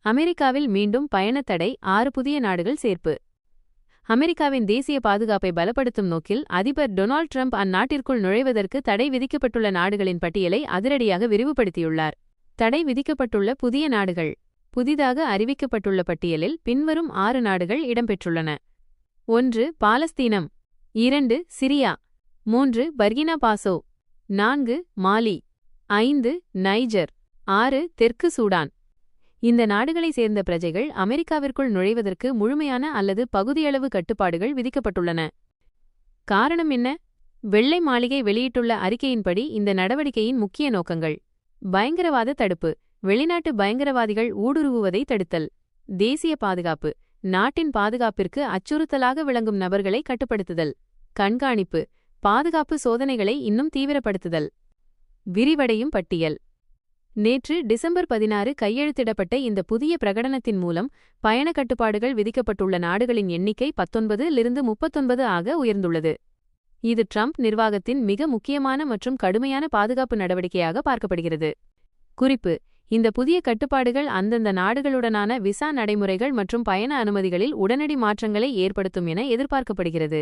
அமெரிக்காவில் மீண்டும் பயணத்தடை 6 புதிய நாடுகள் சேர்ப்பு. அமெரிக்காவின் தேசிய பாதுகாப்பை பலப்படுத்தும் நோக்கில் அதிபர் டொனால்ட் ட்ரம்ப் அந்நாட்டிற்குள் நுழைவதற்கு தடை விதிக்கப்பட்டுள்ள நாடுகளின் பட்டியலை அதிரடியாக விரிவுபடுத்தியுள்ளார். தடை விதிக்கப்பட்டுள்ள புதிய நாடுகள். புதிதாக அறிவிக்கப்பட்டுள்ள பட்டியலில் பின்வரும் 6 நாடுகள் இடம்பெற்றுள்ளன. 1. பாலஸ்தீனம். 2. சிரியா. 3. Burkina Faso. 4. மாலி. 5. நைஜர். 6. தெற்கு சூடான். இந்த நாடுகளைச் சேர்ந்த பிரஜைகள் அமெரிக்காவிற்குள் நுழைவதற்கு முழுமையான அல்லது பகுதியளவு கட்டுப்பாடுகள் விதிக்கப்பட்டுள்ளன. காரணம் என்ன? வெள்ளை மாளிகை வெளியிட்டுள்ள அறிக்கையின்படி இந்த நடவடிக்கையின் முக்கிய நோக்கங்கள்: பயங்கரவாத தடுப்பு, வெளிநாட்டு பயங்கரவாதிகள் ஊடுருவுவதை தடுத்தல்; தேசிய பாதுகாப்பு, நாட்டின் பாதுகாப்பிற்கு அச்சுறுத்தலாக விளங்கும் நபர்களை கட்டுப்படுத்துதல்; கண்காணிப்பு, பாதுகாப்பு சோதனைகளை இன்னும் தீவிரப்படுத்துதல். விரிவடையும் பட்டியல். நேற்று டிசம்பர் 16 கையெழுத்திடப்பட்ட இந்த புதிய பிரகடனத்தின் மூலம் பயண கட்டுப்பாடுகள் விதிக்கப்பட்டுள்ள நாடுகளின் எண்ணிக்கை 19 39 ஆக உயர்ந்துள்ளது. இது ட்ரம்ப் நிர்வாகத்தின் மிக முக்கியமான மற்றும் கடுமையான பாதுகாப்பு நடவடிக்கையாக பார்க்கப்படுகிறது. குறிப்பு: இந்த புதிய கட்டுப்பாடுகள் அந்தந்த நாடுகளுடனான விசா நடைமுறைகள் மற்றும் பயண அனுமதிகளில் உடனடி மாற்றங்களை ஏற்படுத்தும் என எதிர்பார்க்கப்படுகிறது.